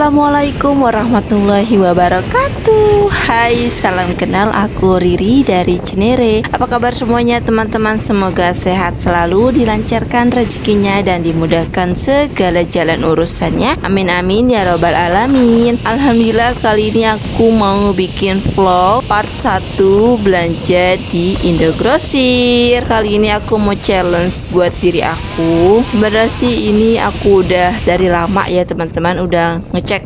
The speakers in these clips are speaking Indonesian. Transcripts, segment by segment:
Assalamualaikum warahmatullahi wabarakatuh. Hai, salam kenal, aku Riri dari Cinere. Apa kabar semuanya teman-teman? Semoga sehat selalu, dilancarkan rezekinya dan dimudahkan segala jalan urusannya. Amin amin ya robbal alamin. Alhamdulillah, kali ini aku mau bikin vlog part 1 belanja di Indogrosir. Kali ini aku mau challenge buat diri aku. Sebenarnya sih ini aku udah dari lama ya teman-teman, udah ngecek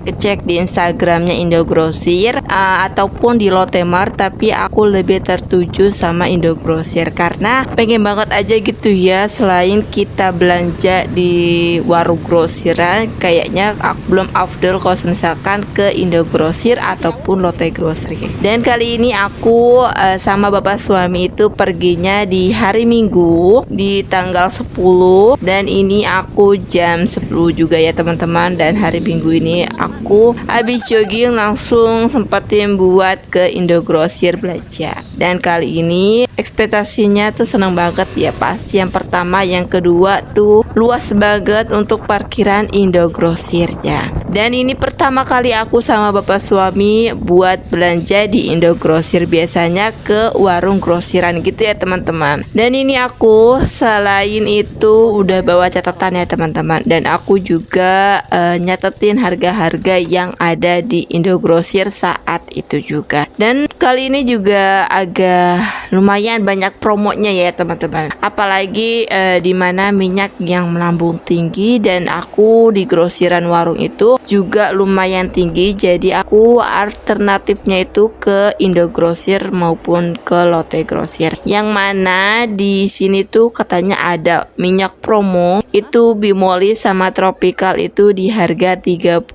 di Instagramnya Indogrosir ataupun di Lotemart, tapi aku lebih tertuju sama Indogrosir karena pengen banget aja gitu ya. Selain kita belanja di warung grosiran, kayaknya aku belum afdol kalau misalkan ke Indogrosir ataupun Lotte Grocery. Dan kali ini aku sama bapak suami itu perginya di hari Minggu di tanggal 10, dan ini aku jam 10 juga ya teman-teman. Dan hari Minggu ini aku habis jogging langsung sempetin buat ke Indogrosir belanja. Dan kali ini ekspektasinya tuh seneng banget ya, pasti yang pertama, yang kedua tuh luas banget untuk parkiran Indogrosirnya. Dan ini pertama kali aku sama bapak suami buat belanja di Indogrosir, biasanya ke warung grosiran gitu ya teman-teman. Dan ini aku selain itu udah bawa catatan ya teman-teman, dan aku juga nyatetin harga-harga yang ada di Indogrosir saat itu juga. Dan kali ini juga agak lumayan banyak promonya ya teman-teman, apalagi dimana minyak yang melambung tinggi, dan aku di grosiran warung itu juga lumayan tinggi, jadi aku alternatifnya itu ke Indogrosir maupun ke Lotte Grocery, yang mana di sini tuh katanya ada minyak promo itu Bimoli sama Tropical itu di harga 38.000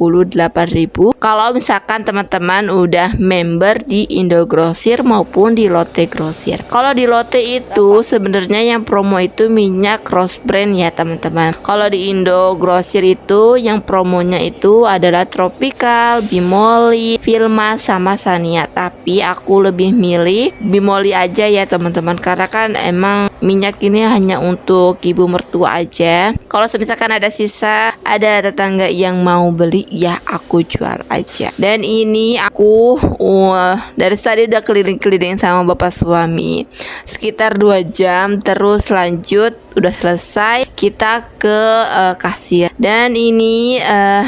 kalau misalkan teman-teman udah member di Indogrosir maupun di Lotte Grocery. Kalau di Lotte itu sebenarnya yang promo itu minyak Rose Brand ya teman-teman. Kalau di Indogrosir itu yang promonya itu adalah Tropical, Bimoli, Vilma sama Sania. Tapi aku lebih milih Bimoli aja ya teman-teman, karena kan emang minyak ini hanya untuk ibu mertua aja. Kalau misalkan ada sisa, ada tetangga yang mau beli, ya aku jual aja. Dan ini aku dari tadi udah keliling-keliling sama bapak suami sekitar 2 jam, terus lanjut udah selesai kita ke kasir. Dan ini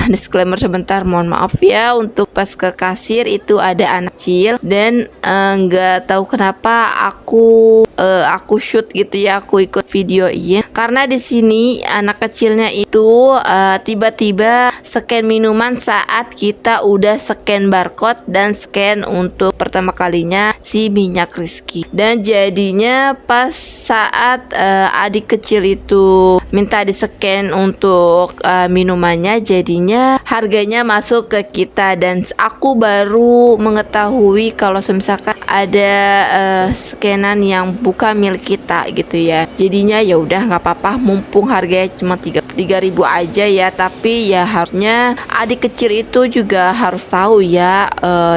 disclaimer sebentar, mohon maaf ya, untuk pas ke kasir itu ada anak kecil, dan nggak tahu kenapa aku shoot gitu ya, aku ikut videoin karena di sini anak kecilnya itu tiba-tiba scan minuman saat kita udah scan barcode dan scan untuk pertama kalinya si minyak Rizky. Dan jadinya pas saat adik kecil itu minta di scan untuk minumannya, jadinya harganya masuk ke kita, dan aku baru mengetahui kalau misalkan ada scanan yang bukan milik kita gitu ya. Jadinya ya udah nggak apa-apa, mumpung harganya cuma 3.000 aja ya, tapi ya harusnya adik kecil itu juga harus tahu ya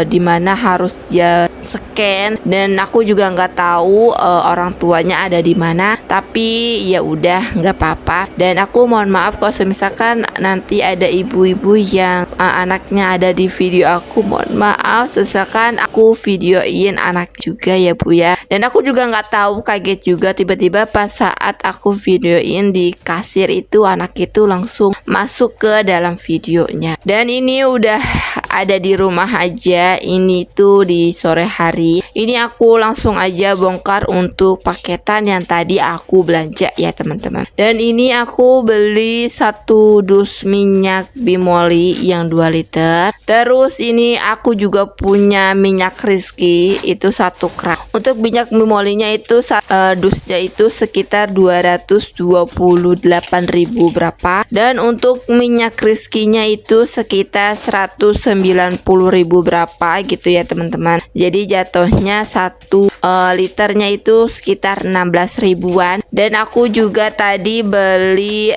dimana harus dia scan, dan aku juga nggak tahu orang tuanya ada di mana, tapi ya udah nggak apa-apa. Dan aku mohon maaf kalau misalkan nanti ada ibu-ibu yang anaknya ada di video aku, mohon maaf misalkan aku videoin anak juga ya bu ya. Dan aku juga nggak tahu, kaget juga tiba-tiba pas saat aku videoin di kasir itu anak itu langsung masuk ke dalam videonya. Dan ini udah ada di rumah aja, ini tuh di sore hari. Ini aku langsung aja bongkar untuk paketan yang tadi aku belanja ya teman-teman. Dan ini aku beli 1 dus minyak Bimoli yang 2 liter. Terus ini aku juga punya minyak Rizky itu 1 krak. Untuk minyak Bimolinya itu dusnya itu sekitar 228.000 berapa, dan untuk minyak Rizky-nya itu sekitar 190.000 berapa gitu ya teman-teman. Jadi jatuhnya 1 liternya itu sekitar 16 ribuan. Dan aku juga tadi beli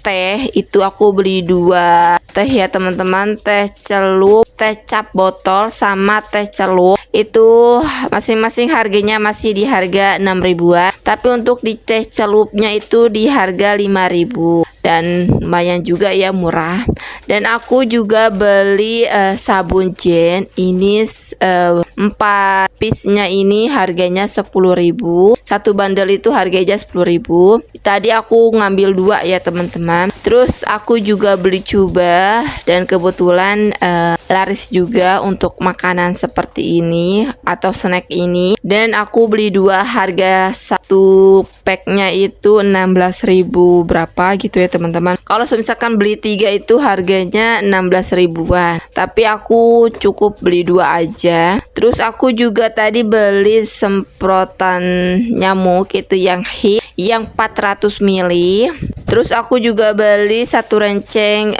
teh, itu aku beli 2 teh ya teman-teman, teh celup teh cap botol sama teh celup itu masing-masing harganya masih di harga 6 ribuan, tapi untuk di teh celupnya itu di harga 5 ribu dan lumayan juga ya, murah. Dan aku juga beli sabun Jen ini 4 piece-nya ini harganya 10 ribu, satu bandel itu harganya 10 ribu. Tadi aku ngambil 2 ya teman-teman. Terus aku juga beli cuba dan kebetulan laris juga untuk makanan seperti ini atau snack ini, dan aku beli 2, harga satu packnya itu 16 ribu berapa gitu ya teman-teman. Kalau misalkan beli 3 itu harganya 16 ribuan, tapi aku cukup beli 2 aja. Terus aku juga tadi beli semprotan nyamuk itu yang hit yang 400 ml. Terus aku juga beli satu renceng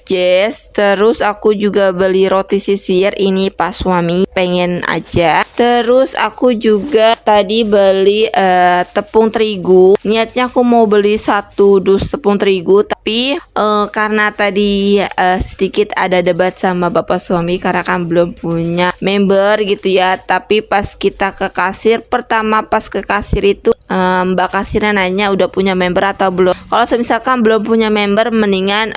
jazz. Terus aku juga beli roti sisir ini pas suami pengen aja. Terus aku juga tadi beli tepung terigu. Niatnya aku mau beli 1 dus tepung terigu, tapi karena tadi sedikit ada debat sama bapak suami karena kan belum punya member gitu ya. Tapi pas kita ke kasir, pertama pas ke kasir itu mbak kasirnya nanya udah punya member atau belum. Kalau misalkan belum punya member, mendingan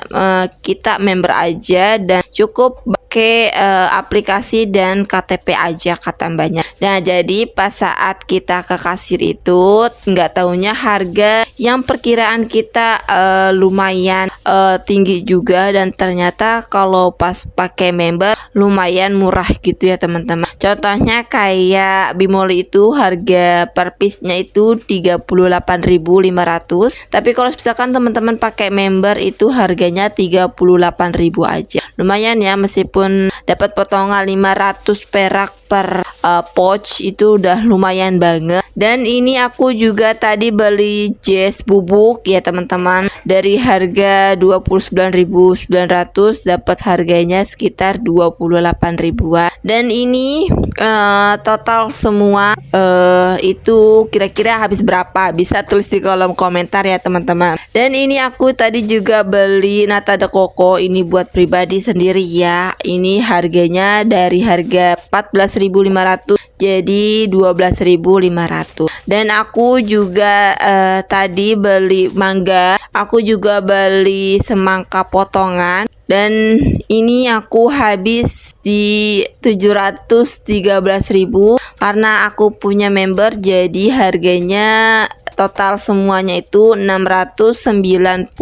kita member aja dan cukup pakai aplikasi dan KTP aja kata mbaknya. Nah jadi pas saat kita ke kasir itu nggak taunya harga yang perkiraan kita lumayan tinggi juga, dan ternyata kalau pas pakai member lumayan murah gitu ya teman-teman. Contohnya kayak Bimoli itu harga per piece-nya itu 38.500, tapi kalau misalkan teman-teman pakai member itu harganya 38.000 aja. Lumayan ya, meskipun dapat potongan 500 perak per pouch itu udah lumayan banget. Dan ini aku juga tadi beli jazz bubuk ya teman-teman, dari harga 29.900 dapat harganya sekitar 28 ribuan. Dan ini total semua itu kira-kira habis berapa, bisa tulis di kolom komentar ya teman-teman. Dan ini aku tadi juga beli nata de coco ini buat pribadi sendiri ya. Ini harganya dari harga 14.500 jadi 12.500. Dan aku juga tadi beli mangga, aku juga beli semangka potongan, dan ini aku habis di 713.000 karena aku punya member, jadi harganya total semuanya itu 699.000.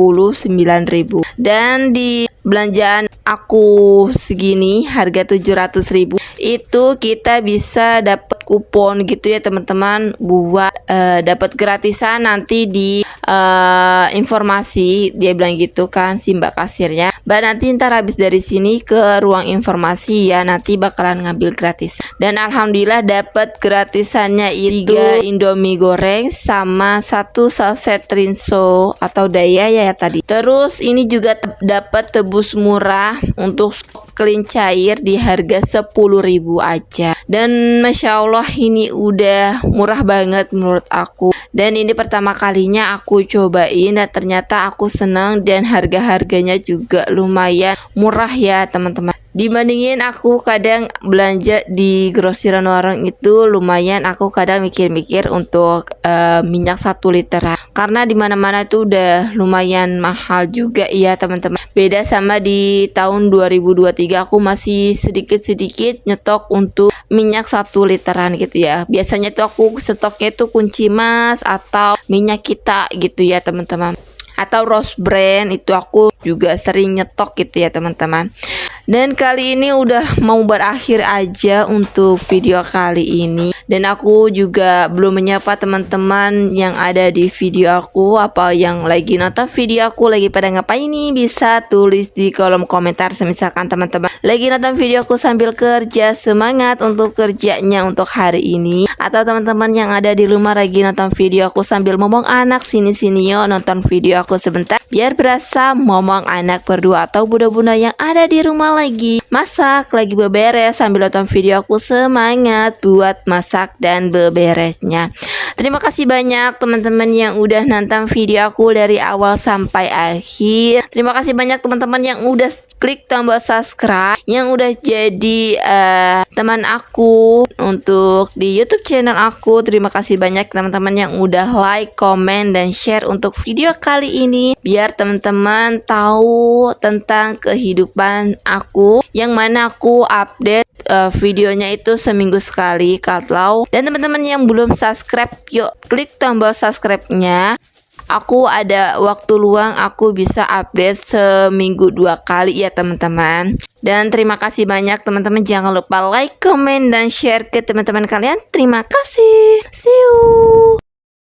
Dan di belanjaan aku segini harga 700.000 itu kita bisa dapat kupon gitu ya teman-teman, buat dapat gratisan nanti di informasi. Dia bilang gitu kan si mbak kasirnya, mbak nanti ntar habis dari sini ke ruang informasi ya, nanti bakalan ngambil gratis. Dan alhamdulillah dapat gratisannya 3 indomie goreng sama 1 saset rinso atau daya ya tadi. Terus ini juga dapat tebus murah untuk clean cair di harga 10.000 aja. Dan masya Allah ini udah murah banget menurut aku. Dan ini pertama kalinya aku cobain dan ternyata aku senang, dan harga-harganya juga lumayan murah ya teman-teman. Dibandingin aku kadang belanja di grosiran warung itu lumayan, aku kadang mikir-mikir untuk minyak 1 liter karena dimana-mana itu udah lumayan mahal juga ya teman-teman. Beda sama di tahun 2023 aku masih sedikit-sedikit nyetok untuk minyak 1 literan gitu ya. Biasanya tuh aku stoknya tuh kunci mas atau minyak kita gitu ya teman-teman, atau Rose Brand itu aku juga sering nyetok gitu ya teman-teman. Dan kali ini udah mau berakhir aja untuk video kali ini, dan aku juga belum menyapa teman-teman yang ada di video aku, apa yang lagi nonton video aku lagi pada ngapain nih, bisa tulis di kolom komentar. Misalkan teman-teman lagi nonton video aku sambil kerja, semangat untuk kerjanya untuk hari ini. Atau teman-teman yang ada di rumah lagi nonton video aku sambil ngomong anak sini-sini yo nonton video aku sebentar biar berasa ngomong anak berdua, atau bunda-bunda yang ada di rumah lagi masak, lagi beberes sambil nonton video aku, semangat buat masak dan beberesnya. Terima kasih banyak teman-teman yang udah nonton video aku dari awal sampai akhir. Terima kasih banyak teman-teman yang udah klik tombol subscribe yang udah jadi teman aku untuk di YouTube channel aku. Terima kasih banyak teman-teman yang udah like, komen, dan share untuk video kali ini, biar teman-teman tahu tentang kehidupan aku, yang mana aku update videonya itu seminggu sekali. Kalau dan teman-teman yang belum subscribe, yuk klik tombol subscribe-nya. Aku ada waktu luang, aku bisa update seminggu 2 kali ya teman-teman. Dan terima kasih banyak teman-teman. Jangan lupa like, comment, dan share ke teman-teman kalian. Terima kasih. See you.